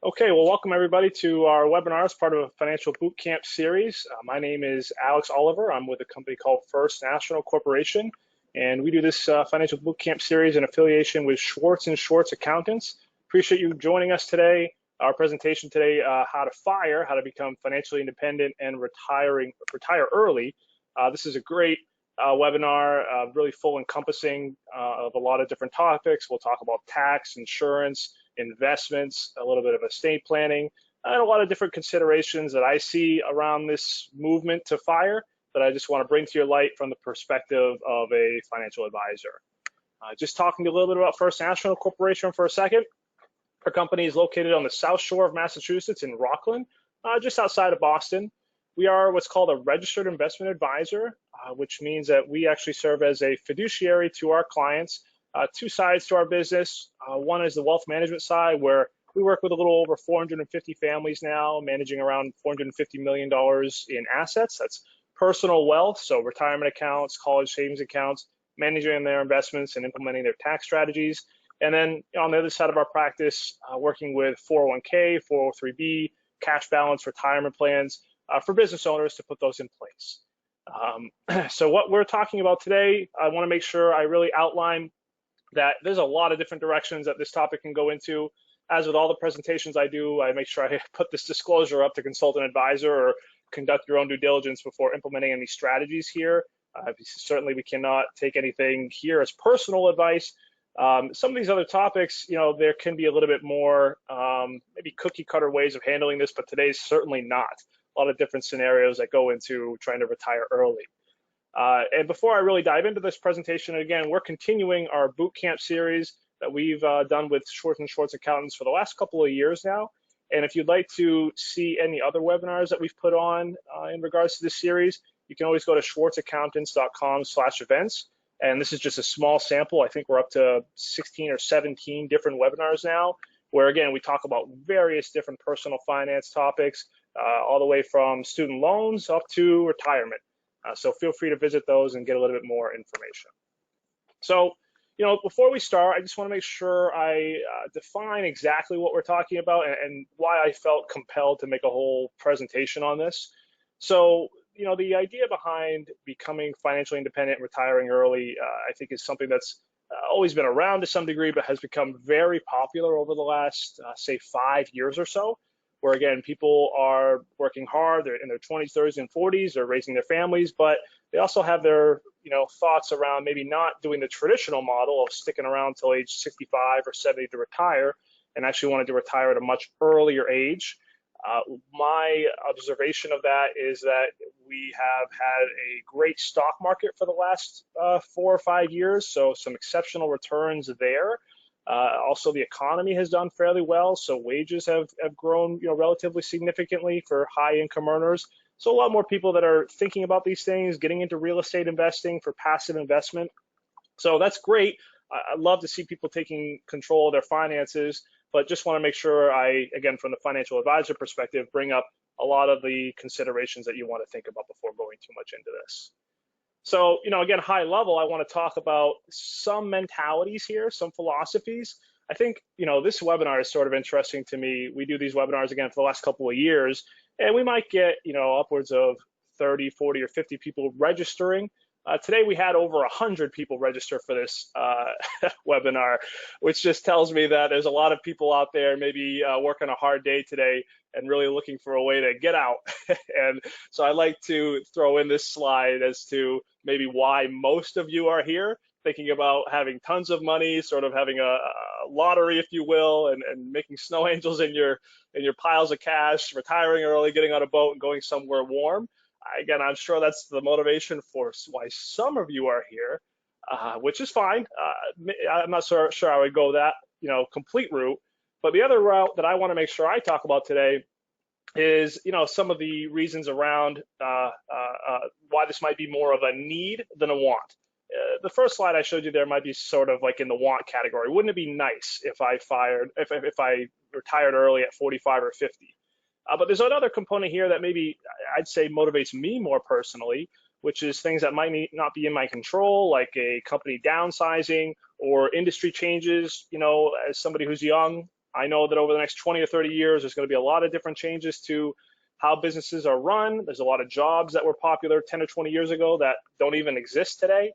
Okay, well, welcome everybody to our webinar as part of a financial bootcamp series. My name is Alex Oliver. I'm with a company called First National Corporation, and we do this financial bootcamp series in affiliation with Schwartz & Schwartz Accountants. Appreciate you joining us today. Our presentation today, how to become financially independent and retire early. This is a great webinar, really full encompassing of a lot of different topics. We'll talk about tax, insurance, investments, a little bit of estate planning, and a lot of different considerations that I see around this movement to FIRE that I just want to bring to your light from the perspective of a financial advisor. Just talking a little bit about First National Corporation for a second. Our company is located on the South Shore of Massachusetts in Rockland, just outside of Boston. We are what's called a registered investment advisor, which means that we actually serve as a fiduciary to our clients. Two sides to our business. One is the wealth management side, where we work with a little over 450 families now, managing around $450 million in assets. That's personal wealth, so retirement accounts, college savings accounts, managing their investments and implementing their tax strategies. And then on the other side of our practice, working with 401k, 403b, cash balance retirement plans for business owners to put those in place. So what we're talking about today, I want to make sure I really outline that there's a lot of different directions that this topic can go into. As with all the presentations I do, I make sure I put this disclosure up to consult an advisor or conduct your own due diligence before implementing any strategies here. Certainly we cannot take anything here as personal advice. Some of these other topics, there can be a little bit more maybe cookie cutter ways of handling this, but today's certainly not. A lot of different scenarios that go into trying to retire early. And before I really dive into this presentation, again, we're continuing our bootcamp series that we've done with Schwartz & Schwartz Accountants for the last couple of years now. And if you'd like to see any other webinars that we've put on in regards to this series, you can always go to schwartzaccountants.com/events. And this is just a small sample. I think we're up to 16 or 17 different webinars now, where again, we talk about various different personal finance topics, all the way from student loans up to retirement. So feel free to visit those and get a little bit more information. So, before we start, I just want to make sure I define exactly what we're talking about and why I felt compelled to make a whole presentation on this. So, the idea behind becoming financially independent, retiring early, I think is something that's always been around to some degree, but has become very popular over the last, say, 5 years or so, where again, people are working hard, they're in their 20s, 30s, and 40s, they're raising their families, but they also have their thoughts around maybe not doing the traditional model of sticking around till age 65 or 70 to retire, and actually wanted to retire at a much earlier age. My observation of that is that we have had a great stock market for the last 4 or 5 years, so some exceptional returns there. Also, the economy has done fairly well, so wages have grown, relatively significantly for high-income earners. So a lot more people that are thinking about these things, getting into real estate investing for passive investment. So that's great. I love to see people taking control of their finances, but just want to make sure I, again, from the financial advisor perspective, bring up a lot of the considerations that you want to think about before going too much into this. So, again, high level, I want to talk about some mentalities here, some philosophies. I think, this webinar is sort of interesting to me. We do these webinars, again, for the last couple of years, and we might get, upwards of 30, 40, or 50 people registering. Today, we had over 100 people register for this webinar, which just tells me that there's a lot of people out there maybe working a hard day today and really looking for a way to get out. And so I like to throw in this slide as to maybe why most of you are here, thinking about having tons of money, sort of having a lottery, if you will, and making snow angels in your piles of cash, retiring early, getting on a boat and going somewhere warm. Again, I'm sure that's the motivation for why some of you are here, which is fine. I'm not sure I would go that, complete route. But the other route that I want to make sure I talk about today is, some of the reasons around why this might be more of a need than a want. The first slide I showed you there might be sort of like in the want category. Wouldn't it be nice if I retired early at 45 or 50? But there's another component here that maybe I'd say motivates me more personally, which is things that might not be in my control, like a company downsizing or industry changes. As somebody who's young, I know that over the next 20 or 30 years, there's going to be a lot of different changes to how businesses are run. There's a lot of jobs that were popular 10 or 20 years ago that don't even exist today.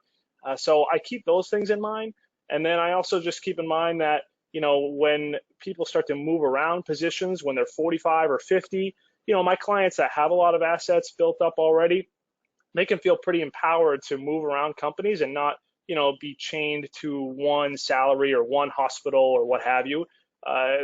So I keep those things in mind. And then I also just keep in mind that, when people start to move around positions when they're 45 or 50, my clients that have a lot of assets built up already, they can feel pretty empowered to move around companies and not, be chained to one salary or one hospital or what have you.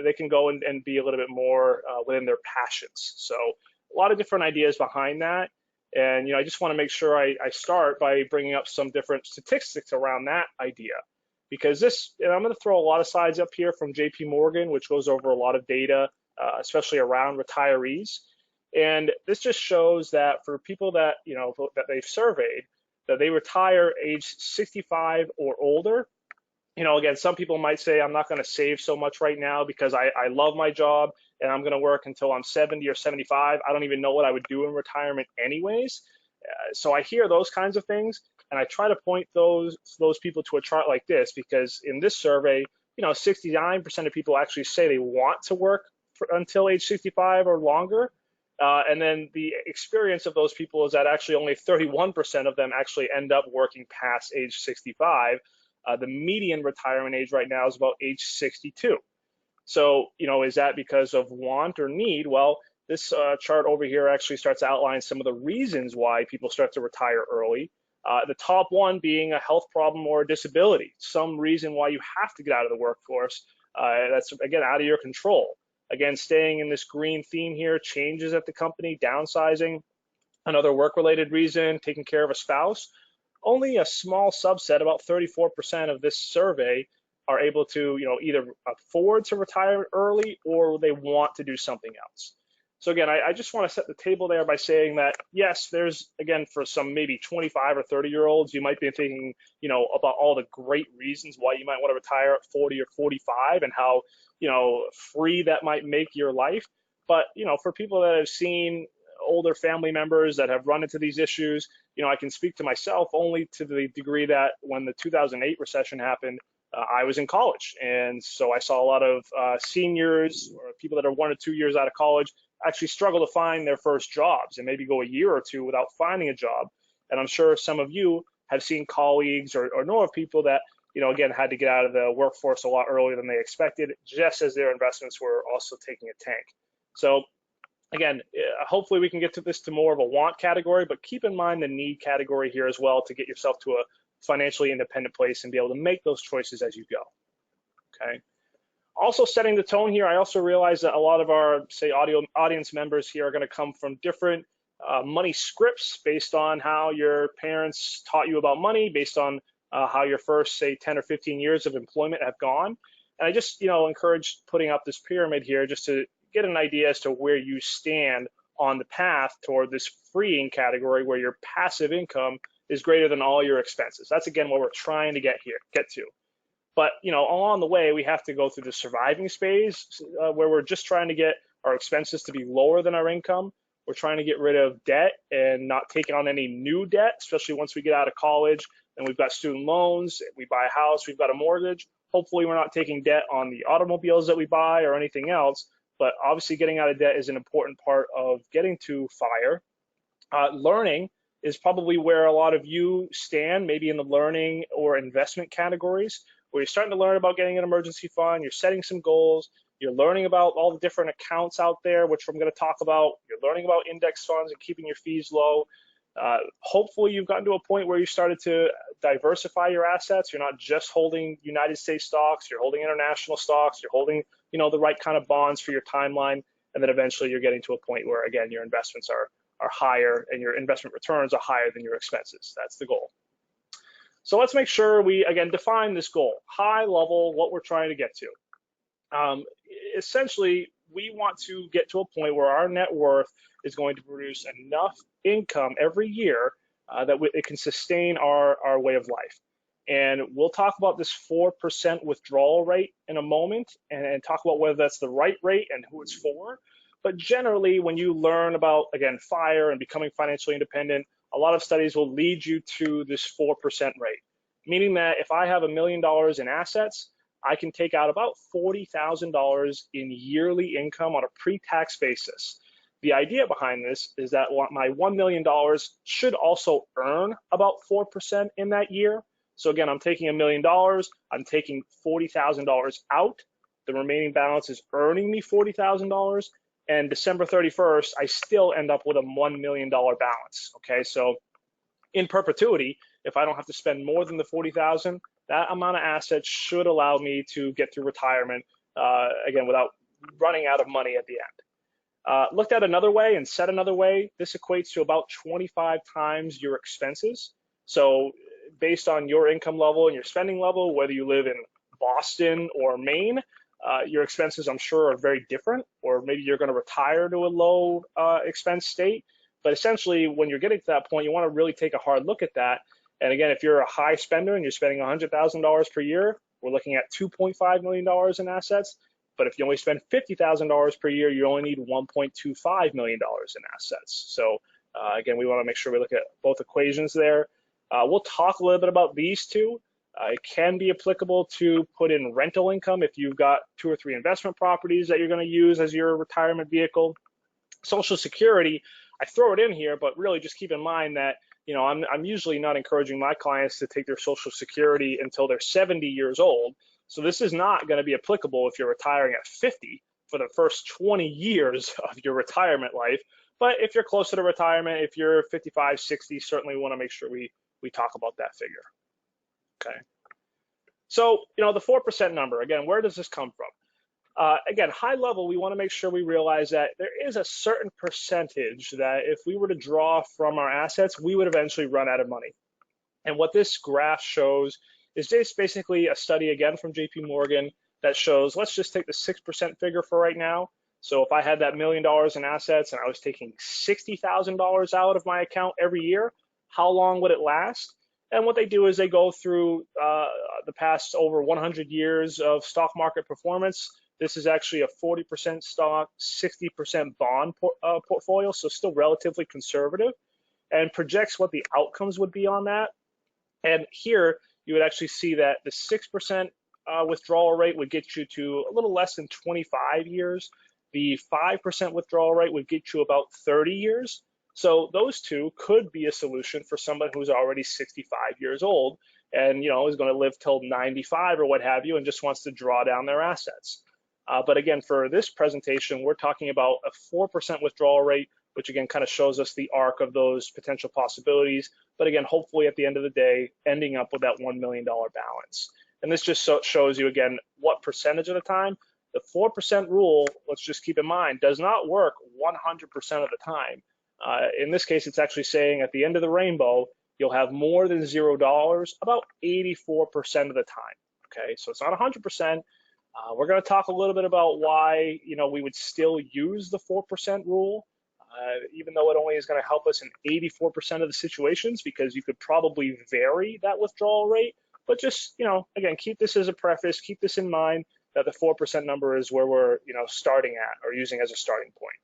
They can go and be a little bit more within their passions. So a lot of different ideas behind that. And, I just want to make sure I start by bringing up some different statistics around that idea. Because and I'm going to throw a lot of slides up here from JP Morgan, which goes over a lot of data, especially around retirees. And this just shows that for people that, that they've surveyed, that they retire age 65 or older. Again, some people might say, I'm not going to save so much right now because I love my job and I'm going to work until I'm 70 or 75. I don't even know what I would do in retirement anyways. So I hear those kinds of things, and I try to point those people to a chart like this, because in this survey, 69% of people actually say they want to work until age 65 or longer. And then the experience of those people is that actually only 31% of them actually end up working past age 65. The median retirement age right now is about age 62. So, is that because of want or need? Well, this chart over here actually starts to outline some of the reasons why people start to retire early. The top one being a health problem or a disability, some reason why you have to get out of the workforce. That's, again, out of your control. Again, staying in this green theme here, changes at the company, downsizing, another work-related reason, taking care of a spouse. Only a small subset, about 34% of this survey, are able to, either afford to retire early or they want to do something else. So again, I just want to set the table there by saying that, yes, there's, again, for some maybe 25 or 30-year-olds, you might be thinking, about all the great reasons why you might want to retire at 40 or 45 and how, free that might make your life. But, for people that have seen older family members that have run into these issues, I can speak to myself only to the degree that when the 2008 recession happened, I was in college. And so I saw a lot of seniors or people that are 1 or 2 years out of college actually struggle to find their first jobs and maybe go a year or two without finding a job. And I'm sure some of you have seen colleagues or know of people that, again, had to get out of the workforce a lot earlier than they expected, just as their investments were also taking a tank. So again, hopefully we can get to this to more of a want category, but keep in mind the need category here as well to get yourself to a financially independent place and be able to make those choices as you go, okay? Also setting the tone here, I also realize that a lot of our, say, audience members here are going to come from different money scripts based on how your parents taught you about money, based on how your first, say, 10 or 15 years of employment have gone. And I just, encourage putting up this pyramid here just to get an idea as to where you stand on the path toward this freeing category where your passive income is greater than all your expenses. That's, again, what we're trying to get to. But, along the way, we have to go through the surviving phase where we're just trying to get our expenses to be lower than our income. We're trying to get rid of debt and not take on any new debt, especially once we get out of college and we've got student loans, we buy a house, we've got a mortgage. Hopefully we're not taking debt on the automobiles that we buy or anything else, but obviously getting out of debt is an important part of getting to FIRE. Learning is probably where a lot of you stand, maybe in the learning or investment categories, where you're starting to learn about getting an emergency fund, you're setting some goals, you're learning about all the different accounts out there, which I'm going to talk about, you're learning about index funds and keeping your fees low. Hopefully you've gotten to a point where you started to diversify your assets. You're not just holding United States stocks, you're holding international stocks, you're holding, the right kind of bonds for your timeline. And then eventually you're getting to a point where, again, your investments are higher and your investment returns are higher than your expenses. That's the goal. So let's make sure we, again, define this goal, high level, what we're trying to get to. Essentially, we want to get to a point where our net worth is going to produce enough income every year that it can sustain our way of life. And we'll talk about this 4% withdrawal rate in a moment and talk about whether that's the right rate and who it's for. But generally, when you learn about, again, FIRE and becoming financially independent, a lot of studies will lead you to this 4% rate, meaning that if I have $1 million in assets, I can take out about $40,000 in yearly income on a pre-tax basis. The idea behind this is that my $1 million should also earn about 4% in that year. So again, I'm taking $1 million, I'm taking $40,000 out. The remaining balance is earning me $40,000. And December 31st, I still end up with a $1 million balance. Okay, so in perpetuity, if I don't have to spend more than the $40,000, that amount of assets should allow me to get through retirement, again, without running out of money at the end. Looked at another way and said another way, this equates to about 25 times your expenses. So based on your income level and your spending level, whether you live in Boston or Maine, your expenses, I'm sure, are very different, or maybe you're going to retire to a low expense state. But essentially, when you're getting to that point, you want to really take a hard look at that. And again, if you're a high spender and you're spending $100,000 per year, we're looking at $2.5 million in assets. But if you only spend $50,000 per year, you only need $1.25 million in assets. So again, we want to make sure we look at both equations there. We'll talk a little bit about these two. It can be applicable to put in rental income if you've got 2 or 3 investment properties that you're going to use as your retirement vehicle. Social Security, I throw it in here, but really just keep in mind that I'm usually not encouraging my clients to take their Social Security until they're 70 years old. So this is not going to be applicable if you're retiring at 50 for the first 20 years of your retirement life. But if you're closer to retirement, if you're 55, 60, certainly we want to make sure we talk about that figure. Okay. So, the 4% number, again, where does this come from? Again, high level, we want to make sure we realize that there is a certain percentage that if we were to draw from our assets, we would eventually run out of money. And what this graph shows is just basically a study, again, from JP Morgan that shows, let's just take the 6% figure for right now. So if I had that $1 million in assets and I was taking $60,000 out of my account every year, how long would it last? And what they do is they go through the past over 100 years of stock market performance. This is actually a 40% stock, 60% bond portfolio, so still relatively conservative, and projects what the outcomes would be on that. And here you would actually see that the 6% withdrawal rate would get you to a little less than 25 years. The 5% withdrawal rate would get you about 30 years. So those two could be a solution for someone who's already 65 years old and is going to live till 95 or what have you and just wants to draw down their assets. But again, for this presentation, we're talking about a 4% withdrawal rate, which again kind of shows us the arc of those potential possibilities. But again, hopefully at the end of the day, ending up with that $1 million balance. And this just shows you again what percentage of the time. The 4% rule, let's just keep in mind, does not work 100% of the time. In this case, it's actually saying at the end of the rainbow, you'll have more than $0 about 84% of the time. Okay, so it's not 100%. We're going to talk a little bit about why we would still use the 4% rule, even though it only is going to help us in 84% of the situations, because you could probably vary that withdrawal rate. But just again, keep this as a preface. Keep this in mind that the 4% number is where we're starting at or using as a starting point.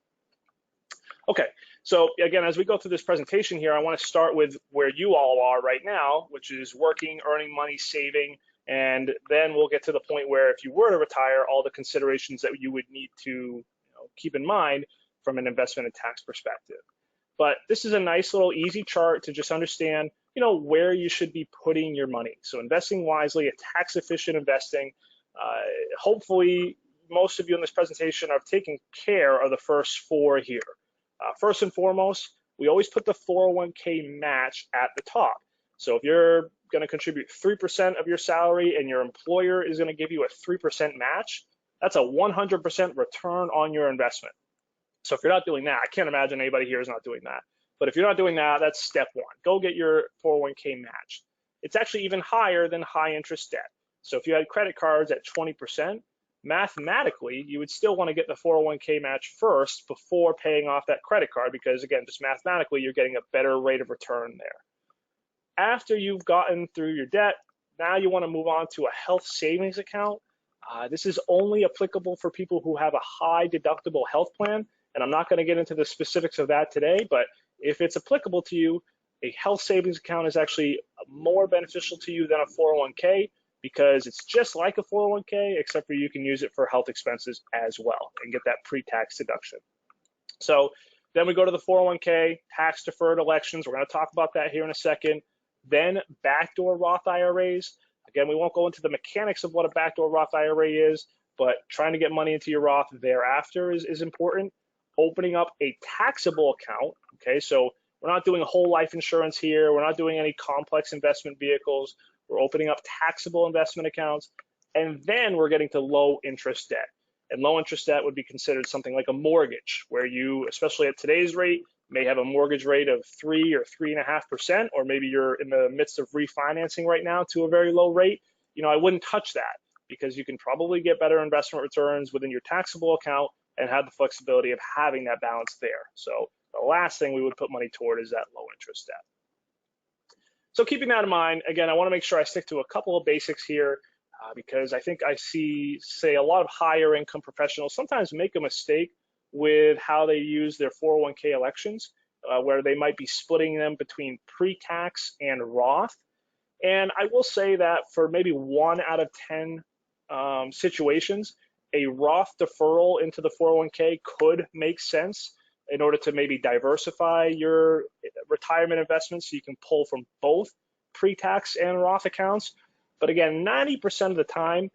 Okay, so again, as we go through this presentation here, I want to start with where you all are right now, which is working, earning money, saving, and then we'll get to the point where if you were to retire, all the considerations that you would need to keep in mind from an investment and tax perspective. But this is a nice little easy chart to just understand, where you should be putting your money. So investing wisely, a tax-efficient investing. Hopefully, most of you in this presentation are taking care of the first 4 here. First and foremost, we always put the 401k match at the top. So if you're going to contribute 3% of your salary and your employer is going to give you a 3% match, that's a 100% return on your investment. So if you're not doing that, I can't imagine anybody here is not doing that. But if you're not doing that, that's step 1. Go get your 401k match. It's actually even higher than high interest debt. So if you had credit cards at 20%, mathematically, you would still want to get the 401k match first before paying off that credit card, because again, just mathematically, you're getting a better rate of return there. After you've gotten through your debt, now you want to move on to a health savings account. This is only applicable for people who have a high deductible health plan, and I'm not going to get into the specifics of that today, but if it's applicable to you, a health savings account is actually more beneficial to you than a 401k. because it's just like a 401k, except for you can use it for health expenses as well and get that pre-tax deduction. So then we go to the 401k, tax deferred elections. We're going to talk about that here in a second. Then backdoor Roth IRAs. Again, we won't go into the mechanics of what a backdoor Roth IRA is, but trying to get money into your Roth thereafter is important. Opening up a taxable account, okay? So we're not doing whole life insurance here. We're not doing any complex investment vehicles. We're opening up taxable investment accounts, and then we're getting to low interest debt. And low interest debt would be considered something like a mortgage, where you, especially at today's rate, may have a mortgage rate of 3 or 3.5%, or maybe you're in the midst of refinancing right now to a very low rate. I wouldn't touch that, because you can probably get better investment returns within your taxable account and have the flexibility of having that balance there. So the last thing we would put money toward is that low interest debt. So keeping that in mind, again, I want to make sure I stick to a couple of basics here, because I think I say a lot of higher income professionals sometimes make a mistake with how they use their 401k elections, where they might be splitting them between pre-tax and Roth. And I will say that for maybe 1 out of 10 situations, a Roth deferral into the 401k could make sense in order to maybe diversify your retirement investments so you can pull from both pre-tax and Roth accounts. But again, 90% of the time,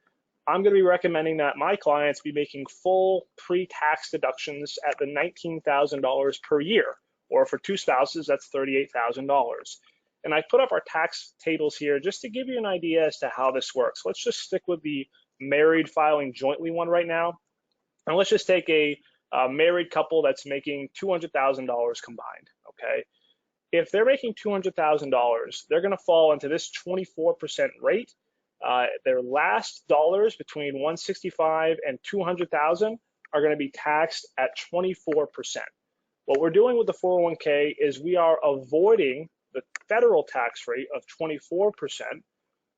I'm going to be recommending that my clients be making full pre-tax deductions at the $19,000 per year, or for 2 spouses, that's $38,000. And I put up our tax tables here just to give you an idea as to how this works. Let's just stick with the married filing jointly one right now. And let's just take a married couple that's making $200,000 combined, okay? If they're making $200,000, they're going to fall into this 24% rate. Their last dollars between $165,000 and $200,000 are going to be taxed at 24%. What we're doing with the 401k is we are avoiding the federal tax rate of 24%.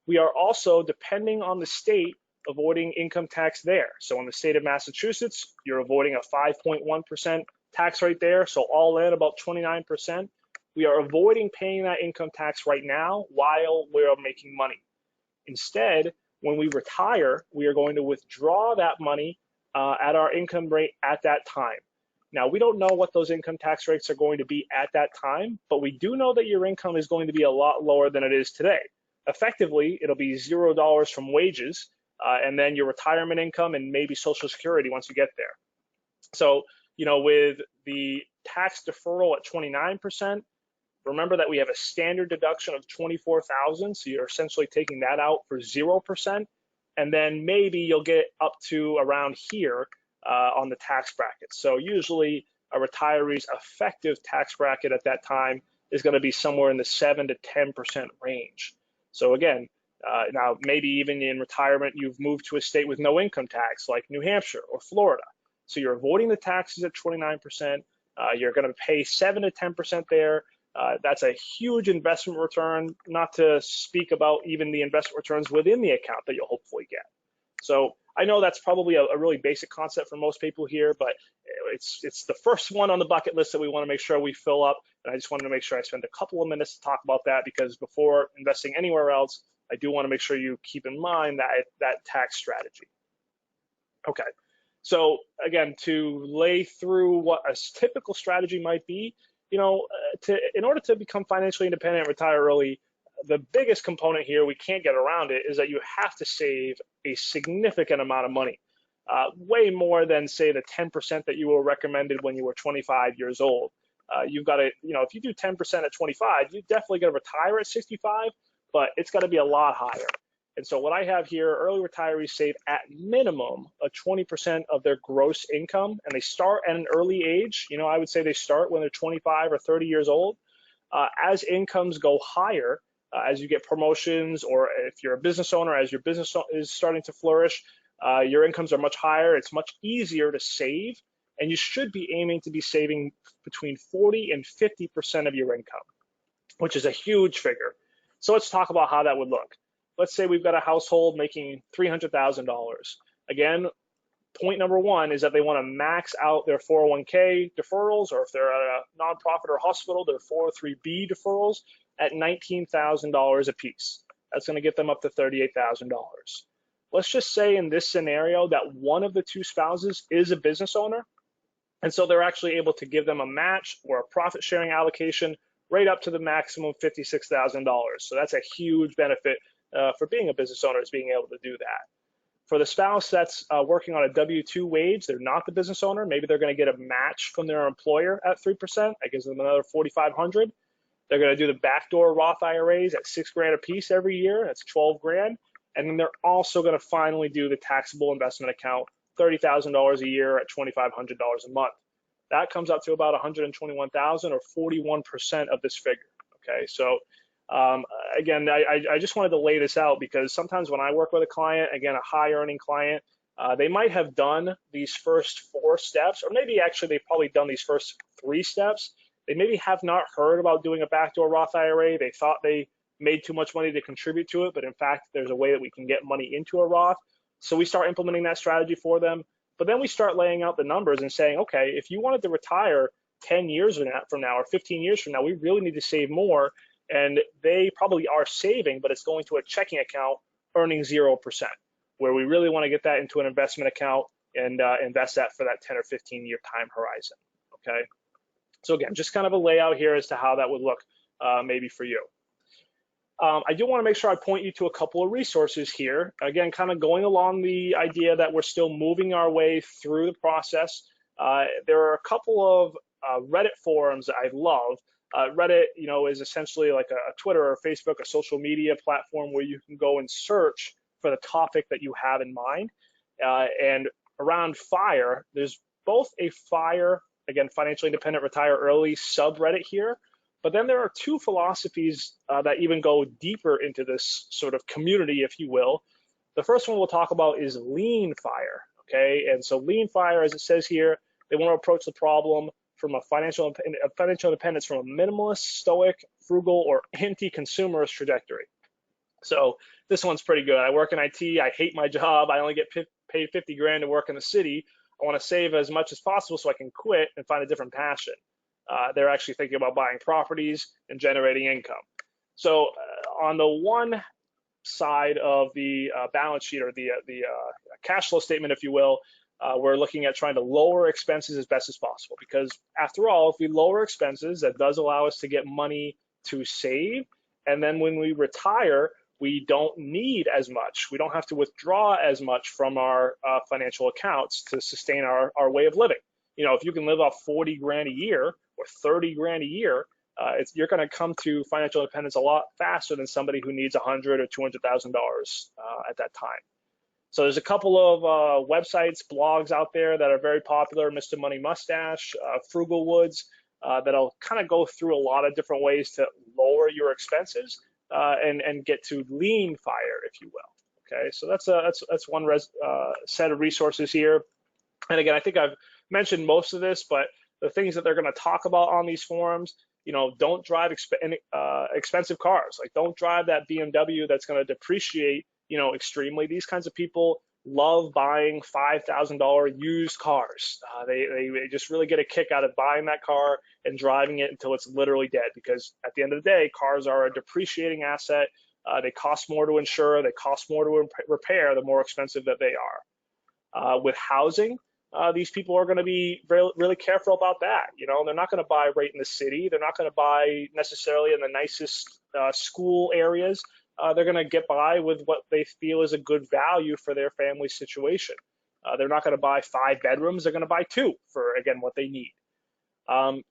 We are also, depending on the state, avoiding income tax there. So in the state of Massachusetts, you're avoiding a 5.1% tax rate there. So all in about 29%. We are avoiding paying that income tax right now while we're making money. Instead, when we retire, we are going to withdraw that money at our income rate at that time. Now, we don't know what those income tax rates are going to be at that time, but we do know that your income is going to be a lot lower than it is today. Effectively, it'll be $0 from wages, and then your retirement income and maybe Social Security once you get there. So, with the tax deferral at 29%, remember that we have a standard deduction of $24,000, so you're essentially taking that out for 0%, and then maybe you'll get up to around here on the tax bracket. So usually a retiree's effective tax bracket at that time is going to be somewhere in the 7 to 10% range. So again, now maybe even in retirement you've moved to a state with no income tax like New Hampshire or Florida. So you're avoiding the taxes at 29%. You're going to pay 7 to 10% there. That's a huge investment return, not to speak about even the investment returns within the account that you'll hopefully get. So I know that's probably a really basic concept for most people here, but it's the first one on the bucket list that we want to make sure we fill up. And I just wanted to make sure I spend a couple of minutes to talk about that, because before investing anywhere else, I do want to make sure you keep in mind that tax strategy. Okay, so again, to lay through what a typical strategy might be, in order to become financially independent and retire early, the biggest component here, we can't get around it, is that you have to save a significant amount of money, way more than, say, the 10% that you were recommended when you were 25 years old. You've got to, if you do 10% at 25, you're definitely going to retire at 65, but it's got to be a lot higher. And so what I have here, early retirees save at minimum a 20% of their gross income, and they start at an early age. I would say they start when they're 25 or 30 years old. As incomes go higher, as you get promotions, or if you're a business owner, as your business is starting to flourish, your incomes are much higher. It's much easier to save, and you should be aiming to be saving between 40 and 50% of your income, which is a huge figure. So let's talk about how that would look. Let's say we've got a household making $300,000. Again, point number one is that they want to max out their 401k deferrals, or if they're at a nonprofit or hospital, their 403b deferrals at $19,000 a piece. That's going to get them up to $38,000. Let's just say in this scenario that one of the two spouses is a business owner, and so they're actually able to give them a match or a profit sharing allocation right up to the maximum $56,000. So that's a huge benefit for being a business owner, is being able to do that. For the spouse that's working on a W-2 wage, they're not the business owner. Maybe they're going to get a match from their employer at 3%. That gives them another $4,500. They're going to do the backdoor Roth IRAs at $6,000 a piece every year. That's $12,000. And then they're also going to finally do the taxable investment account, $30,000 a year at $2,500 a month. That comes out to about $121,000 or 41% of this figure. Okay, so again, I just wanted to lay this out because sometimes when I work with a client, again, a high earning client, they might have done these first 4 steps, or maybe actually they've probably done these first 3 steps. They maybe have not heard about doing a backdoor Roth IRA. They thought they made too much money to contribute to it, but in fact, there's a way that we can get money into a Roth. So we start implementing that strategy for them. But then we start laying out the numbers and saying, okay, if you wanted to retire 10 years from now or 15 years from now, we really need to save more. And they probably are saving, but it's going to a checking account earning 0%, where we really want to get that into an investment account and invest that for that 10 or 15 year time horizon. Okay. So again, just kind of a layout here as to how that would look maybe for you. I do want to make sure I point you to a couple of resources here. Again, kind of going along the idea that we're still moving our way through the process. There are a couple of Reddit forums that I love. Reddit, is essentially like a Twitter or Facebook, a social media platform where you can go and search for the topic that you have in mind. And around FIRE, there's both a FIRE, again, financially independent, retire early subreddit here. But then there are 2 philosophies that even go deeper into this sort of community, if you will. The first one we'll talk about is lean FIRE, okay? And so lean FIRE, as it says here, they want to approach the problem from a financial independence from a minimalist, stoic, frugal, or anti-consumerist trajectory. So this one's pretty good. I work in IT. I hate my job. I only get paid $50,000 to work in the city. I want to save as much as possible so I can quit and find a different passion. They're actually thinking about buying properties and generating income. So on the one side of the balance sheet, or the cash flow statement, if you will, we're looking at trying to lower expenses as best as possible, because after all, if we lower expenses, that does allow us to get money to save. And then when we retire, we don't need as much. We don't have to withdraw as much from our financial accounts to sustain our way of living. If you can live off $40,000 a year or $30,000 a year, you're going to come to financial independence a lot faster than somebody who needs $100,000 or $200,000 at that time. So there's a couple of websites, blogs out there that are very popular: Mr. Money Mustache, Frugal Woods, that'll kind of go through a lot of different ways to lower your expenses and get to lean FIRE, if you will. Okay, so that's one set of resources here. And again, I think I've mentioned most of this, but the things that they're going to talk about on these forums, don't drive expensive cars. Like, don't drive that BMW that's going to depreciate, extremely. These kinds of people love buying $5,000 used cars. They just really get a kick out of buying that car and driving it until it's literally dead, because at the end of the day, cars are a depreciating asset. They cost more to insure. They cost more to repair the more expensive that they are. With housing, these people are going to be really careful about that. They're not going to buy right in the city. They're not going to buy necessarily in the nicest school areas. They're going to get by with what they feel is a good value for their family situation. They're not going to buy 5 bedrooms. They're going to buy 2 for, again, what they need.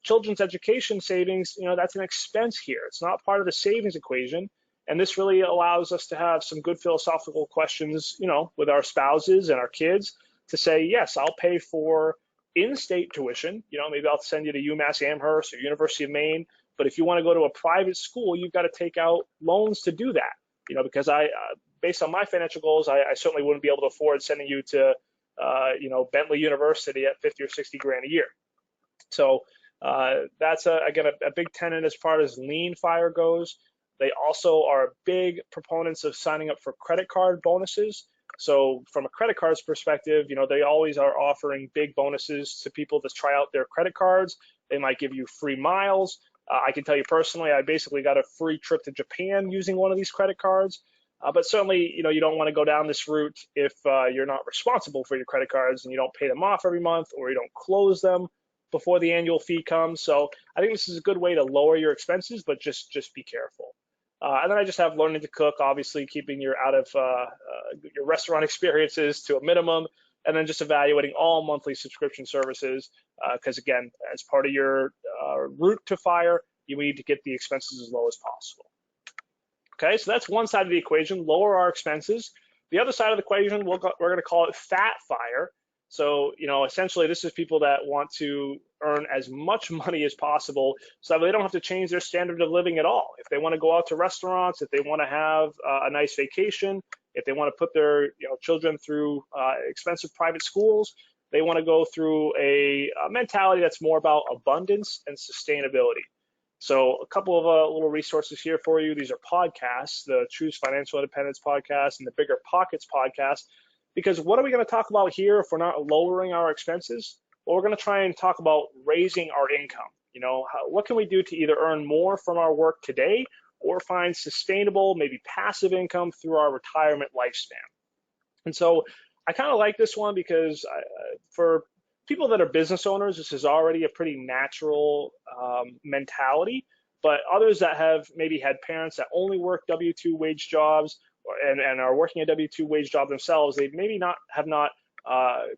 Children's education savings, that's an expense here. It's not part of the savings equation. And this really allows us to have some good philosophical questions, with our spouses and our kids, to say, yes, I'll pay for in-state tuition. Maybe I'll send you to UMass Amherst or University of Maine. But if you want to go to a private school, you've got to take out loans to do that. Because based on my financial goals, I certainly wouldn't be able to afford sending you to, Bentley University at $50,000 or $60,000 a year. So that's again a big tenet as far as lean FIRE goes. They also are big proponents of signing up for credit card bonuses. So from a credit card's perspective, they always are offering big bonuses to people to try out their credit cards. They might give you free miles. I can tell you personally, I basically got a free trip to Japan using one of these credit cards. But certainly, you don't want to go down this route if you're not responsible for your credit cards and you don't pay them off every month, or you don't close them before the annual fee comes. So I think this is a good way to lower your expenses, but just be careful. And then I just have learning to cook, obviously keeping your your restaurant experiences to a minimum, and then just evaluating all monthly subscription services, because again, as part of your route to FIRE, you need to get the expenses as low as possible. Okay, so that's one side of the equation, lower our expenses. The other side of the equation, we're going to call it fat FIRE. So, essentially this is people that want to earn as much money as possible so that they don't have to change their standard of living at all. If they want to go out to restaurants, if they want to have a nice vacation, if they want to put their children through expensive private schools, they want to go through a mentality that's more about abundance and sustainability. So a couple of little resources here for you. These are podcasts, the Choose Financial Independence podcast and the Bigger Pockets podcast. Because what are we going to talk about here if we're not lowering our expenses? Well, we're going to try and talk about raising our income. What can we do to either earn more from our work today or find sustainable, maybe passive income through our retirement lifespan? And so I kind of like this one because for people that are business owners, this is already a pretty natural mentality. But others that have maybe had parents that only work W-2 wage jobs and are working a W-2 wage job themselves, they maybe have not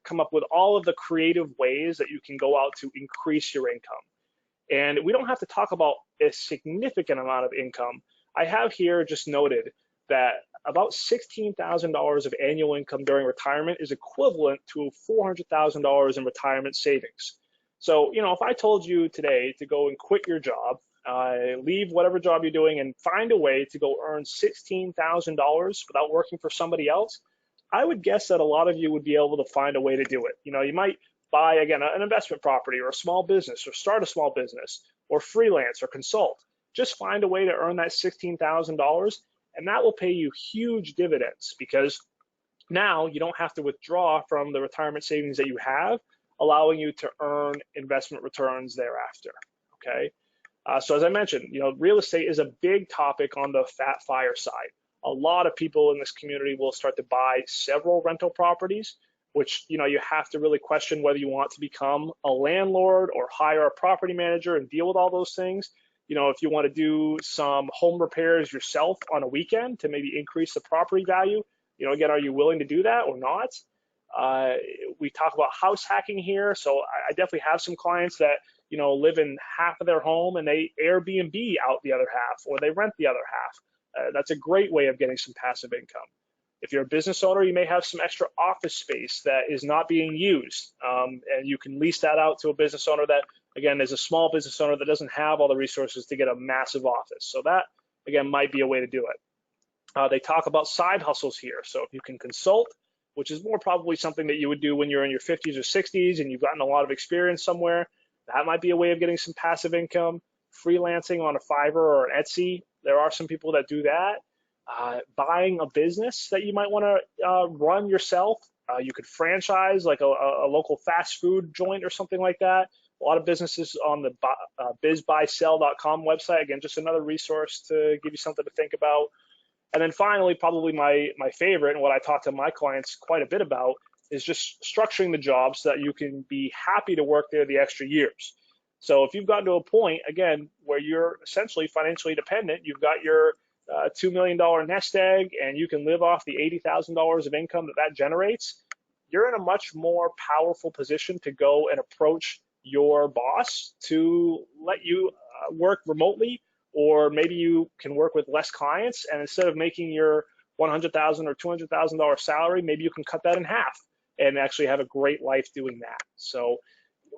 come up with all of the creative ways that you can go out to increase your income. And we don't have to talk about a significant amount of income. I have here just noted that about $16,000 of annual income during retirement is equivalent to $400,000 in retirement savings. So, if I told you today to go and quit your job, leave whatever job you're doing and find a way to go earn $16,000 without working for somebody else, I would guess that a lot of you would be able to find a way to do it. You might buy, again, an investment property or a small business or start a small business or freelance or consult. Just find a way to earn that $16,000, and that will pay you huge dividends because now you don't have to withdraw from the retirement savings that you have, allowing you to earn investment returns thereafter, okay? So as I mentioned, real estate is a big topic on the fat FIRE side. A lot of people in this community will start to buy several rental properties, which, you have to really question whether you want to become a landlord or hire a property manager and deal with all those things. If you want to do some home repairs yourself on a weekend to maybe increase the property value, again, are you willing to do that or not? We talk about house hacking here. So I definitely have some clients that, live in half of their home and they Airbnb out the other half, or they rent the other half. That's a great way of getting some passive income. If you're a business owner, you may have some extra office space that is not being used, and you can lease that out to a business owner that, again, is a small business owner that doesn't have all the resources to get a massive office. So that, again, might be a way to do it. They talk about side hustles here. So if you can consult, which is more probably something that you would do when you're in your 50s or 60s and you've gotten a lot of experience somewhere, that might be a way of getting some passive income. Freelancing on a Fiverr or an Etsy, there are some people that do that. Buying a business that you might want to run yourself. You could franchise like a local fast food joint or something like that. A lot of businesses on the bizbuysell.com website. Again, just another resource to give you something to think about. And then finally, probably my favorite, and what I talk to my clients quite a bit about, is just structuring the job so that you can be happy to work there the extra years. So if you've gotten to a point, again, where you're essentially financially dependent, you've got your $2 million nest egg, and you can live off the $80,000 of income that generates, you're in a much more powerful position to go and approach your boss to let you work remotely, or maybe you can work with less clients, and instead of making your $100,000 or $200,000 salary, maybe you can cut that in half and actually have a great life doing that. So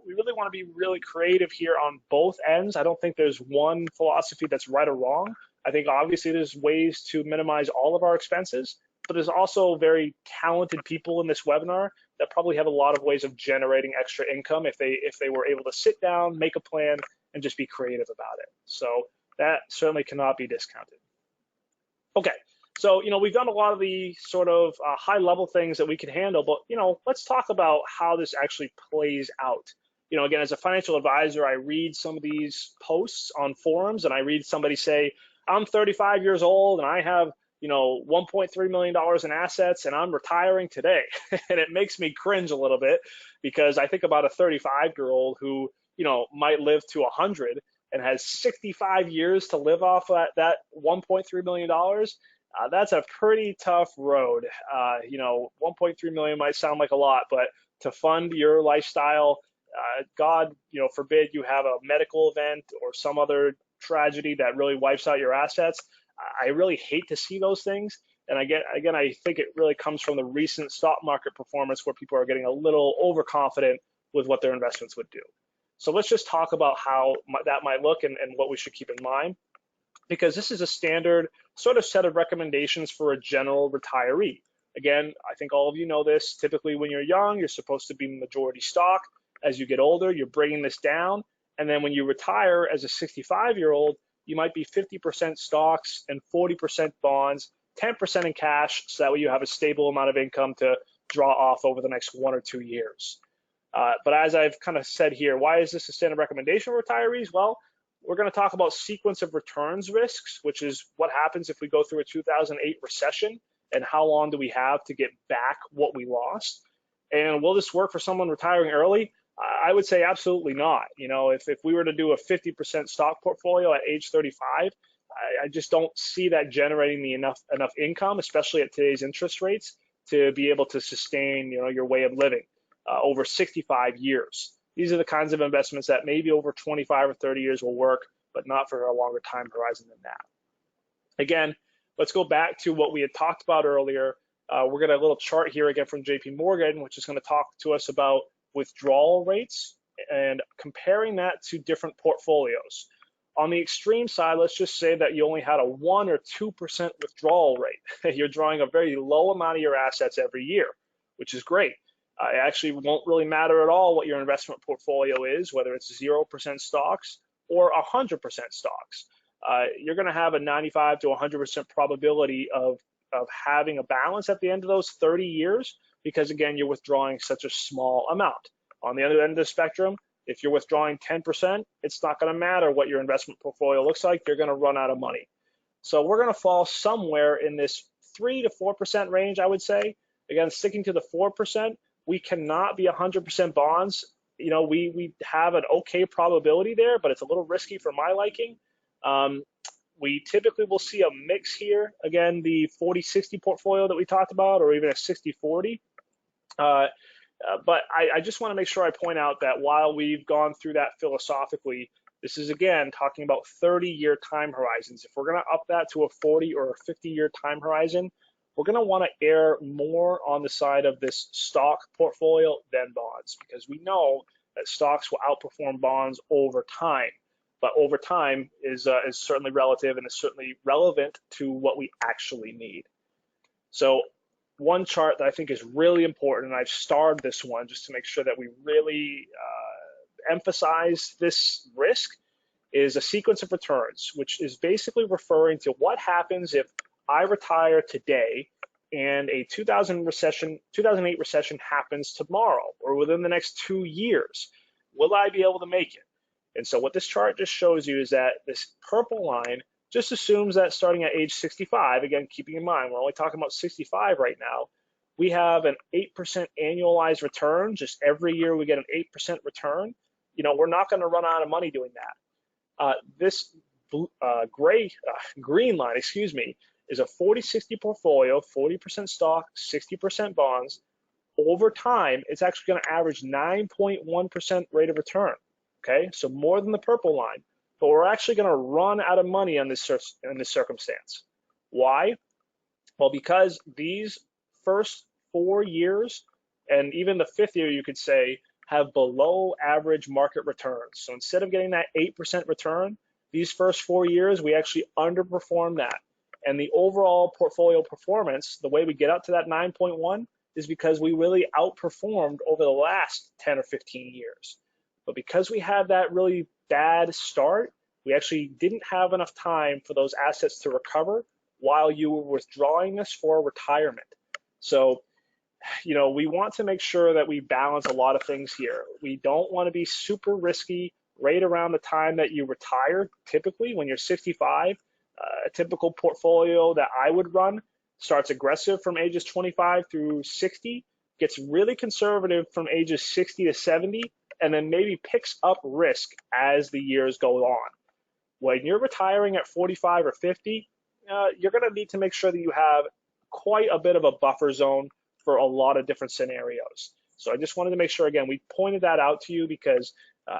we really want to be really creative here on both ends. I don't think there's one philosophy that's right or wrong. I think obviously there's ways to minimize all of our expenses, but there's also very talented people in this webinar that probably have a lot of ways of generating extra income if they were able to sit down, make a plan, and just be creative about it. So that certainly cannot be discounted. Okay, so we've done a lot of the sort of high level things that we can handle, but let's talk about how this actually plays out. again, as a financial advisor, I read some of these posts on forums, and I read somebody say, I'm 35 years old and I have, $1.3 million in assets and I'm retiring today. And it makes me cringe a little bit because I think about a 35-year-old who, might live to 100 and has 65 years to live off that $1.3 million. That's a pretty tough road. 1.3 million might sound like a lot, but to fund your lifestyle, God, forbid you have a medical event or some other tragedy that really wipes out your assets. I really hate to see those things. And again, I think it really comes from the recent stock market performance where people are getting a little overconfident with what their investments would do. So let's just talk about how that might look and what we should keep in mind, because this is a standard sort of set of recommendations for a general retiree. Again, I think all of you know this. Typically, when you're young, you're supposed to be majority stock. As you get older, you're bringing this down. And then when you retire as a 65-year-old, you might be 50% stocks and 40% bonds, 10% in cash, so that way you have a stable amount of income to draw off over the next 1 or 2 years. But as I've kind of said here, why is this a standard recommendation for retirees? Well, we're going to talk about sequence of returns risks, which is what happens if we go through a 2008 recession and how long do we have to get back what we lost. And will this work for someone retiring early? I would say absolutely not. If we were to do a 50% stock portfolio at age 35, I just don't see that generating the enough income, especially at today's interest rates, to be able to sustain your way of living over 65 years. These are the kinds of investments that maybe over 25 or 30 years will work, but not for a longer time horizon than that. Again, let's go back to what we had talked about earlier. We're going to have a little chart here again from JP Morgan, which is going to talk to us about withdrawal rates and comparing that to different portfolios. On the extreme side, let's just say that you only had a 1 or 2% withdrawal rate. You're drawing a very low amount of your assets every year, which is great. It actually won't really matter at all what your investment portfolio is, whether it's 0% stocks or 100% stocks. You're going to have a 95 to 100% probability of having a balance at the end of those 30 years, because again, you're withdrawing such a small amount. On the other end of the spectrum, if you're withdrawing 10%, it's not going to matter what your investment portfolio looks like. You're going to run out of money. So we're going to fall somewhere in this 3 to 4% range, I would say. Again, sticking to the 4%, we cannot be 100% bonds. We have an okay probability there, but it's a little risky for my liking. We typically will see a mix here. Again, the 40-60 portfolio that we talked about, or even a 60-40. But I just want to make sure I point out that while we've gone through that philosophically, this is, again, talking about 30-year time horizons. If we're going to up that to a 40 or a 50-year time horizon, we're going to want to err more on the side of this stock portfolio than bonds, because we know that stocks will outperform bonds over time. But over time is certainly relative and is certainly relevant to what we actually need. So one chart that I think is really important, and I've starred this one just to make sure that we really emphasize this risk, is a sequence of returns, which is basically referring to what happens if I retire today and a 2008 recession happens tomorrow or within the next 2 years. Will I be able to make it? And so what this chart just shows you is that this purple line just assumes that starting at age 65, again, keeping in mind, we're only talking about 65 right now, we have an 8% annualized return. Just every year we get an 8% return. We're not going to run out of money doing that. This green line, is a 40-60 portfolio, 40% stock, 60% bonds. Over time, it's actually going to average 9.1% rate of return. Okay, so more than the purple line, but we're actually going to run out of money in this circumstance. Why? Well, because these first 4 years and even the 5th year, you could say, have below average market returns. So instead of getting that 8% return, these first 4 years, we actually underperform that. And the overall portfolio performance, the way we get up to that 9.1 is because we really outperformed over the last 10 or 15 years. But because we had that really bad start, we actually didn't have enough time for those assets to recover while you were withdrawing this for retirement. So we want to make sure that we balance a lot of things here. We don't want to be super risky right around the time that you retire. Typically, when you're 65, a typical portfolio that I would run starts aggressive from ages 25 through 60, gets really conservative from ages 60 to 70, and then maybe picks up risk as the years go on. When you're retiring at 45 or 50, you're going to need to make sure that you have quite a bit of a buffer zone for a lot of different scenarios. So I just wanted to make sure, again, we pointed that out to you because,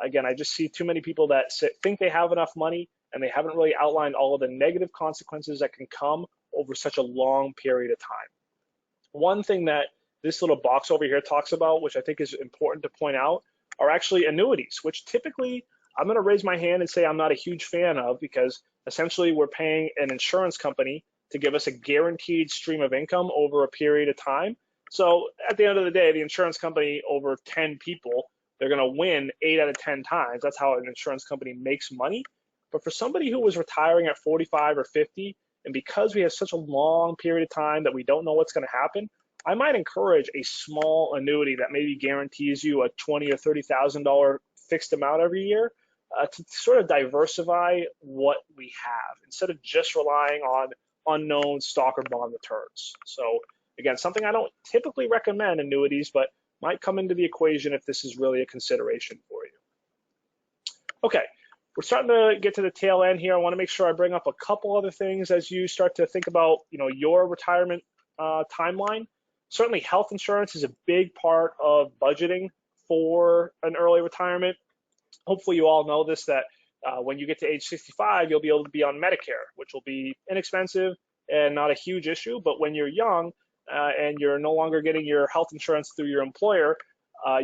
again, I just see too many people that think they have enough money and they haven't really outlined all of the negative consequences that can come over such a long period of time. One thing that this little box over here talks about, which I think is important to point out, are actually annuities, which typically I'm going to raise my hand and say I'm not a huge fan of because essentially we're paying an insurance company to give us a guaranteed stream of income over a period of time. So at the end of the day, the insurance company over 10 people, they're going to win 8 out of 10 times. That's how an insurance company makes money. But for somebody who was retiring at 45 or 50, and because we have such a long period of time that we don't know what's going to happen, I might encourage a small annuity that maybe guarantees you a $20,000 or $30,000 fixed amount every year to sort of diversify what we have instead of just relying on unknown stock or bond returns. So again, something I don't typically recommend annuities, but might come into the equation if this is really a consideration for you. Okay, we're starting to get to the tail end here. I want to make sure I bring up a couple other things as you start to think about, your retirement timeline. Certainly, health insurance is a big part of budgeting for an early retirement. Hopefully, you all know this, that when you get to age 65, you'll be able to be on Medicare, which will be inexpensive and not a huge issue. But when you're young and you're no longer getting your health insurance through your employer,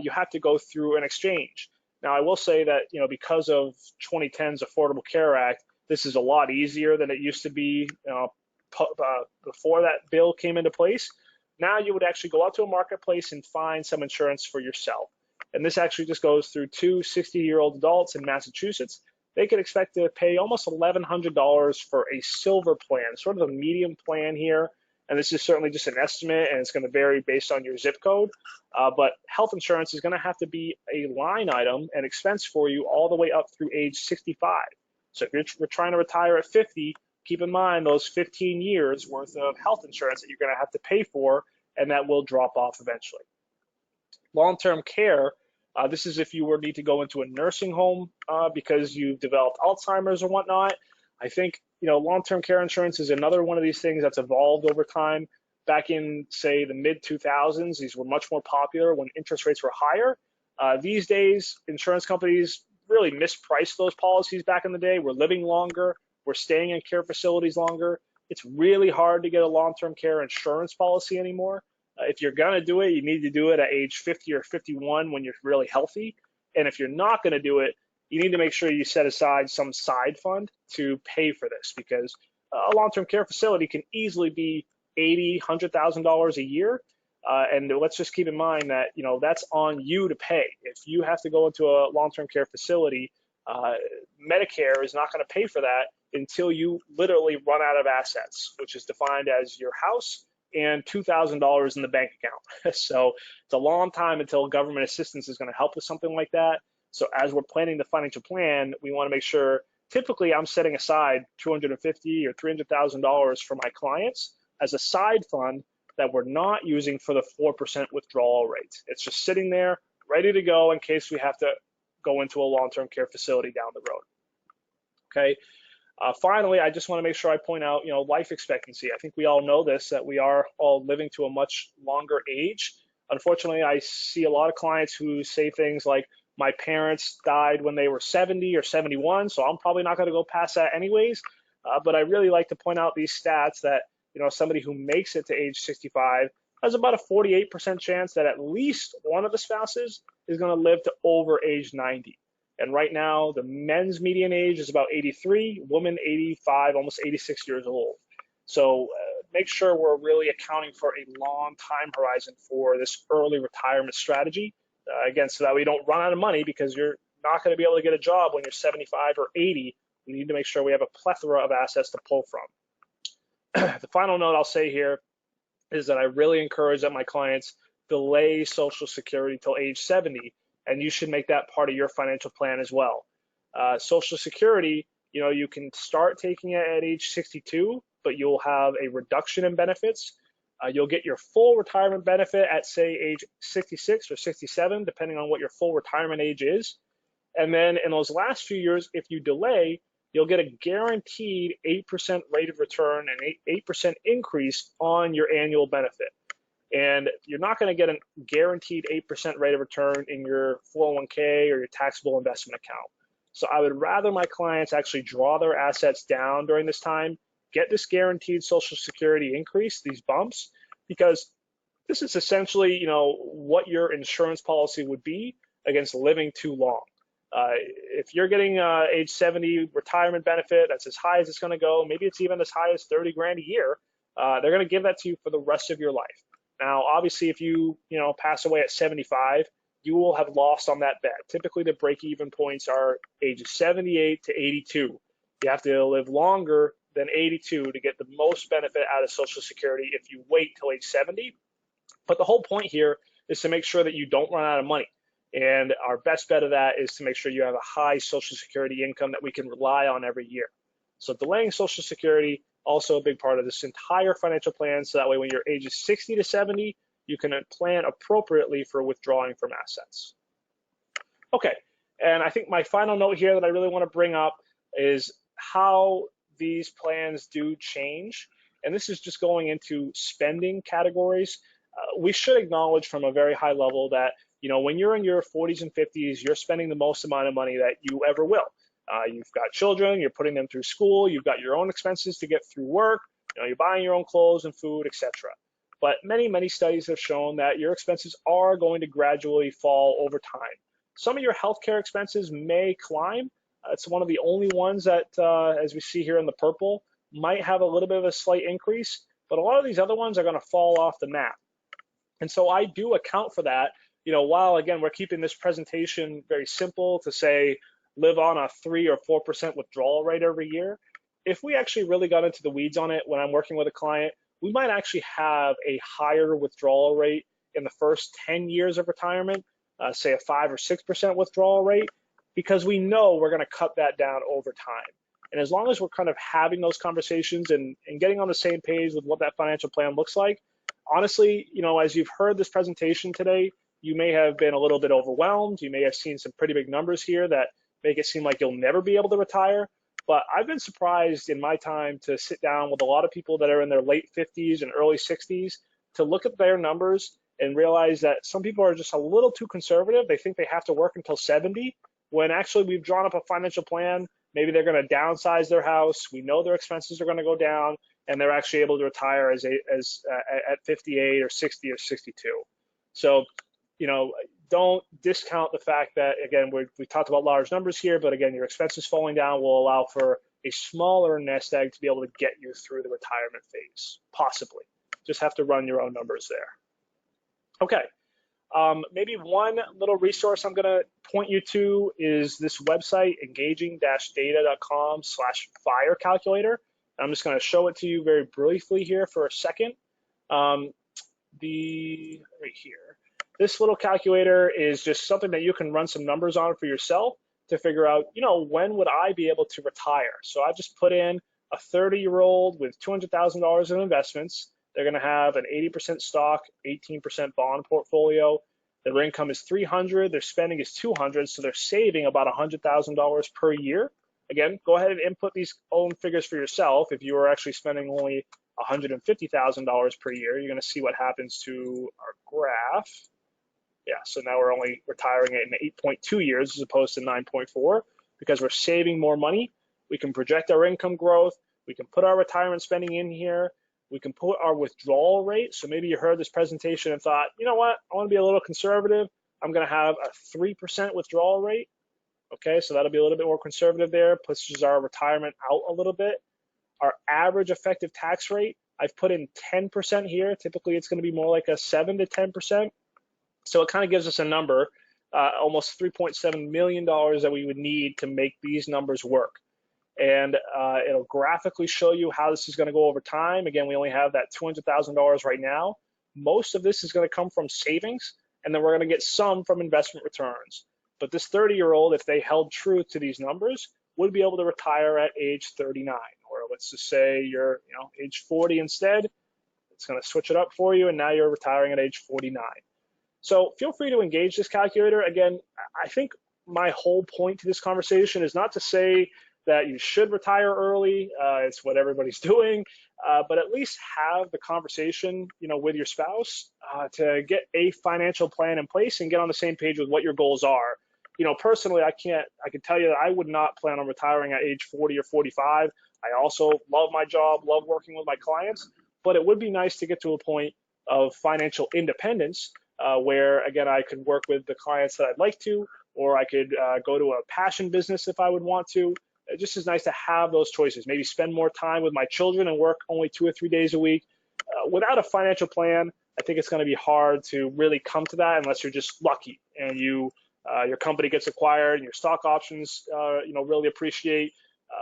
you have to go through an exchange. Now, I will say that, because of 2010's Affordable Care Act, this is a lot easier than it used to be before that bill came into place. Now you would actually go out to a marketplace and find some insurance for yourself. And this actually just goes through two 60-year-old adults in Massachusetts. They could expect to pay almost $1,100 for a silver plan, sort of a medium plan here. And this is certainly just an estimate, and it's going to vary based on your zip code. But health insurance is going to have to be a line item and expense for you all the way up through age 65. So if you're trying to retire at 50, keep in mind those 15 years worth of health insurance that you're going to have to pay for, and that will drop off eventually. Long-term care, this is if you were need to go into a nursing home because you've developed Alzheimer's or whatnot. I think, long-term care insurance is another one of these things that's evolved over time. Back in, say, the mid-2000s, these were much more popular when interest rates were higher. These days, insurance companies really mispriced those policies back in the day. We're living longer. We're staying in care facilities longer. It's really hard to get a long-term care insurance policy anymore. If you're going to do it, you need to do it at age 50 or 51 when you're really healthy. And if you're not going to do it, you need to make sure you set aside some side fund to pay for this, because a long-term care facility can easily be $80,000, $100,000 a year. And let's just keep in mind that, that's on you to pay. If you have to go into a long-term care facility, Medicare is not going to pay for that until you literally run out of assets, which is defined as your house and $2,000 in the bank account. So it's a long time until government assistance is going to help with something like that. So as we're planning the financial plan, we want to make sure, typically I'm setting aside $250,000 or $300,000 for my clients as a side fund that we're not using for the 4% withdrawal rate. It's just sitting there ready to go in case we have to go into a long-term care facility down the road. Okay. Finally, I just want to make sure I point out, life expectancy. I think we all know this, that we are all living to a much longer age. Unfortunately, I see a lot of clients who say things like, my parents died when they were 70 or 71, so I'm probably not going to go past that anyways. But I really like to point out these stats that, somebody who makes it to age 65 has about a 48% chance that at least one of the spouses is going to live to over age 90. And right now, the men's median age is about 83, women 85, almost 86 years old. So make sure we're really accounting for a long time horizon for this early retirement strategy. Again, so that we don't run out of money, because you're not going to be able to get a job when you're 75 or 80. We need to make sure we have a plethora of assets to pull from. The final note I'll say here is that I really encourage that my clients delay Social Security till age 70, and you should make that part of your financial plan as well. Social Security, you can start taking it at age 62, but you'll have a reduction in benefits. You'll get your full retirement benefit at, say, age 66 or 67, depending on what your full retirement age is. And then in those last few years, if you delay, you'll get a guaranteed 8% rate of return and 8% increase on your annual benefit. And you're not going to get a guaranteed 8% rate of return in your 401k or your taxable investment account. So I would rather my clients actually draw their assets down during this time, get this guaranteed Social Security increase, these bumps, because this is essentially, what your insurance policy would be against living too long. If you're getting age 70 retirement benefit, that's as high as it's going to go. Maybe it's even as high as 30 grand a year. They're going to give that to you for the rest of your life. Now, obviously, if you pass away at 75, you will have lost on that bet. Typically, the break-even points are ages 78 to 82. You have to live longer than 82 to get the most benefit out of Social Security if you wait till age 70. But the whole point here is to make sure that you don't run out of money. And our best bet of that is to make sure you have a high Social Security income that we can rely on every year. So delaying Social Security, also a big part of this entire financial plan. So that way when you're ages 60 to 70, you can plan appropriately for withdrawing from assets. Okay, and I think my final note here that I really want to bring up is how these plans do change. And this is just going into spending categories. We should acknowledge from a very high level that when you're in your 40s and 50s, you're spending the most amount of money that you ever will. You've got children, you're putting them through school, you've got your own expenses to get through work, you're buying your own clothes and food, etc. But many studies have shown that your expenses are going to gradually fall over time. Some of your healthcare expenses may climb. It's one of the only ones that, as we see here in the purple, might have a little bit of a slight increase, but a lot of these other ones are going to fall off the map. And so I do account for that. While again, we're keeping this presentation very simple to say, live on a 3 or 4% withdrawal rate every year. If we actually really got into the weeds on it when I'm working with a client, we might actually have a higher withdrawal rate in the first 10 years of retirement, say a 5 or 6% withdrawal rate, because we know we're going to cut that down over time. And as long as we're kind of having those conversations and getting on the same page with what that financial plan looks like, honestly, as you've heard this presentation today, you may have been a little bit overwhelmed. You may have seen some pretty big numbers here that make it seem like you'll never be able to retire. But I've been surprised in my time to sit down with a lot of people that are in their late 50s and early 60s to look at their numbers and realize that some people are just a little too conservative. They think they have to work until 70, when actually we've drawn up a financial plan. Maybe they're going to downsize their house. We know their expenses are going to go down, and they're actually able to retire at 58 or 60 or 62. So, don't discount the fact that, again, we talked about large numbers here, but again, your expenses falling down will allow for a smaller nest egg to be able to get you through the retirement phase, possibly. Just have to run your own numbers there. Okay, maybe one little resource I'm gonna point you to is this website, engaging-data.com/fire calculator. I'm just gonna show it to you very briefly here for a second. Right here. This little calculator is just something that you can run some numbers on for yourself to figure out, when would I be able to retire? So I just put in a 30-year-old with $200,000 in investments. They're going to have an 80% stock, 18% bond portfolio. Their income is $300,000. Their spending is $200,000. So they're saving about $100,000 per year. Again, go ahead and input these own figures for yourself. If you are actually spending only $150,000 per year, you're going to see what happens to our graph. Yeah, so now we're only retiring it in 8.2 years as opposed to 9.4 because we're saving more money. We can project our income growth. We can put our retirement spending in here. We can put our withdrawal rate. So maybe you heard this presentation and thought, you know what, I want to be a little conservative. I'm going to have a 3% withdrawal rate. Okay, so that'll be a little bit more conservative there, pushes our retirement out a little bit. Our average effective tax rate, I've put in 10% here. Typically, it's going to be more like a 7 to 10%. So it kind of gives us a number, almost $3.7 million that we would need to make these numbers work. And it'll graphically show you how this is going to go over time. Again, we only have that $200,000 right now. most of this is going to come from savings, and then we're going to get some from investment returns. But this 30-year-old, if they held true to these numbers, would be able to retire at age 39, or let's just say you're, age 40 instead. It's going to switch it up for you, and now you're retiring at age 49. So feel free to engage this calculator. Again, I think my whole point to this conversation is not to say that you should retire early. It's what everybody's doing, but at least have the conversation, with your spouse to get a financial plan in place and get on the same page with what your goals are. Personally, I can tell you that I would not plan on retiring at age 40 or 45. I also love my job, love working with my clients, but it would be nice to get to a point of financial independence where, again, I could work with the clients that I'd like to, or I could go to a passion business if I would want to. It just is nice to have those choices. Maybe spend more time with my children and work only 2 or 3 days a week. Without a financial plan, I think it's going to be hard to really come to that unless you're just lucky and your company gets acquired and your stock options, really appreciate.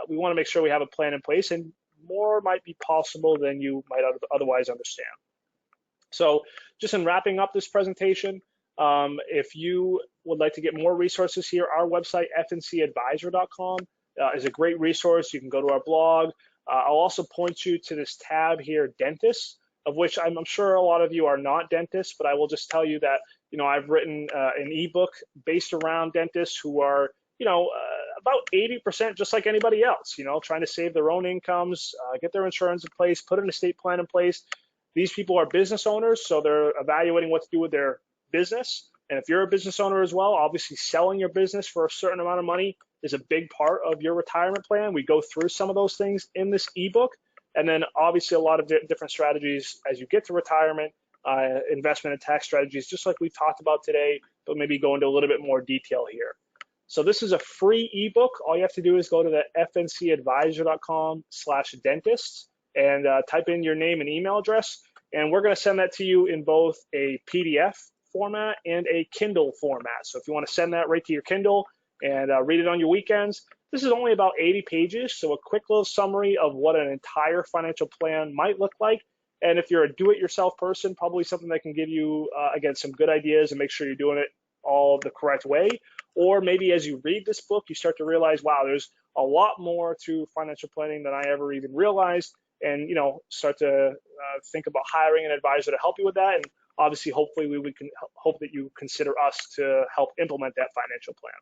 We want to make sure we have a plan in place, and more might be possible than you might otherwise understand. So just in wrapping up this presentation, if you would like to get more resources here, our website, fncadvisor.com, is a great resource. You can go to our blog. I'll also point you to this tab here, dentists, of which I'm sure a lot of you are not dentists, but I will just tell you that, I've written an ebook based around dentists who are, about 80% just like anybody else, trying to save their own incomes, get their insurance in place, put an estate plan in place. These people are business owners, so they're evaluating what to do with their business. And if you're a business owner as well, obviously selling your business for a certain amount of money is a big part of your retirement plan. We go through some of those things in this ebook, and then obviously a lot of different strategies as you get to retirement, investment and tax strategies, just like we talked about today, but maybe go into a little bit more detail here. So this is a free ebook. All you have to do is go to the fncadvisor.com/dentists and type in your name and email address, and we're going to send that to you in both a PDF format and a Kindle format. So if you want to send that right to your Kindle and read it on your weekends, this is only about 80 pages, so a quick little summary of what an entire financial plan might look like. And if you're a do-it-yourself person, probably something that can give you, again, some good ideas and make sure you're doing it all the correct way. Or maybe as you read this book, you start to realize, wow, there's a lot more to financial planning than I ever even realized, and start to think about hiring an advisor to help you with that. And obviously, hopefully, we can hope that you consider us to help implement that financial plan.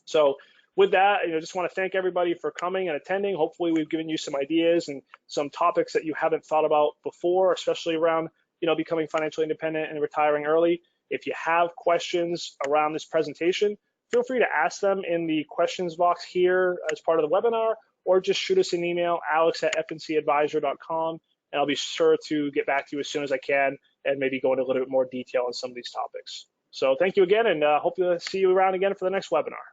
So with that, I just want to thank everybody for coming and attending. Hopefully, we've given you some ideas and some topics that you haven't thought about before, especially around becoming financially independent and retiring early. If you have questions around this presentation, feel free to ask them in the questions box here as part of the webinar, or just shoot us an email, alex@fncadvisor.com, and I'll be sure to get back to you as soon as I can and maybe go into a little bit more detail on some of these topics. So thank you again, and hope to see you around again for the next webinar.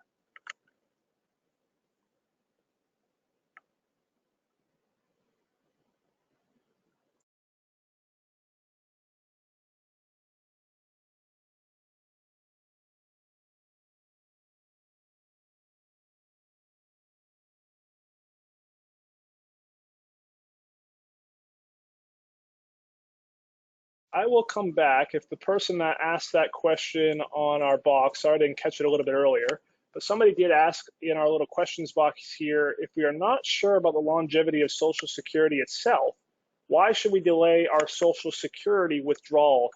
I will come back if the person that asked that question on our box, sorry I didn't catch it a little bit earlier, but somebody did ask in our little questions box here, if we are not sure about the longevity of Social Security itself, why should we delay our Social Security withdrawal?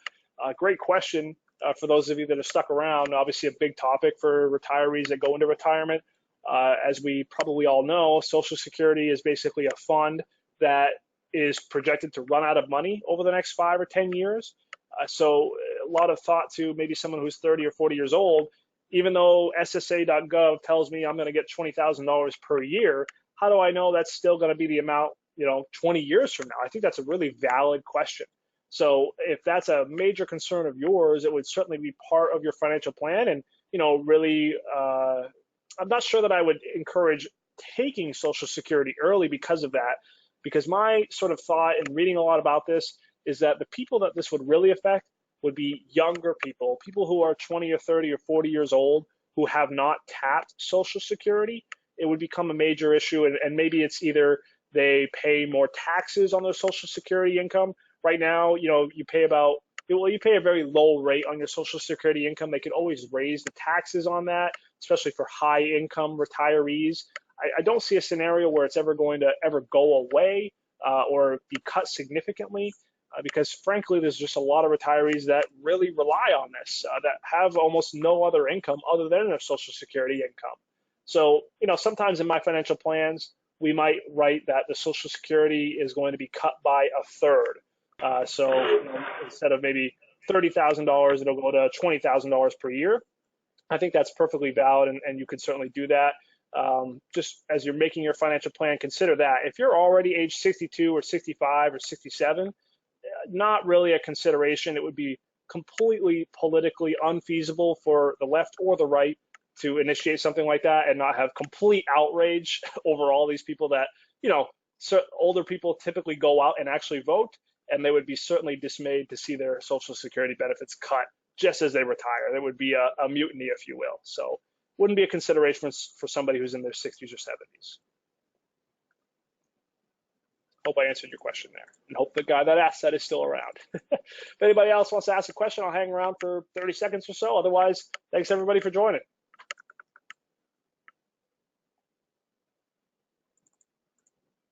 Great question for those of you that have stuck around. Obviously a big topic for retirees that go into retirement. As we probably all know, Social Security is basically a fund that is projected to run out of money over the next 5 or 10 years. So a lot of thought to maybe someone who's 30 or 40 years old, even though SSA.gov tells me I'm going to get $20,000 per year, how do I know that's still going to be the amount, 20 years from now? I think that's a really valid question. So if that's a major concern of yours, it would certainly be part of your financial plan. And, really, I'm not sure that I would encourage taking Social Security early because of that. Because my sort of thought in reading a lot about this is that the people that this would really affect would be younger people who are 20 or 30 or 40 years old who have not tapped Social Security. It would become a major issue, and maybe it's either they pay more taxes on their Social Security income, Right now, you pay you pay a very low rate on your Social Security income. They could always raise the taxes on that, especially for high income retirees. I don't see a scenario where it's ever going to ever go away or be cut significantly. Because frankly, there's just a lot of retirees that really rely on this, that have almost no other income other than their Social Security income. So, sometimes in my financial plans, we might write that the Social Security is going to be cut by a third. Instead of maybe $30,000, it'll go to $20,000 per year. I think that's perfectly valid, and you can certainly do that. Just as you're making your financial plan, consider that. If you're already age 62 or 65 or 67, not really a consideration. It would be completely politically unfeasible for the left or the right to initiate something like that and not have complete outrage over all these people that, older people typically go out and actually vote, and they would be certainly dismayed to see their Social Security benefits cut just as they retire. There would be a mutiny, if you will. So wouldn't be a consideration for somebody who's in their 60s or 70s. Hope I answered your question there, and hope the guy that asked that is still around. If anybody else wants to ask a question, I'll hang around for 30 seconds or so. Otherwise, thanks everybody for joining.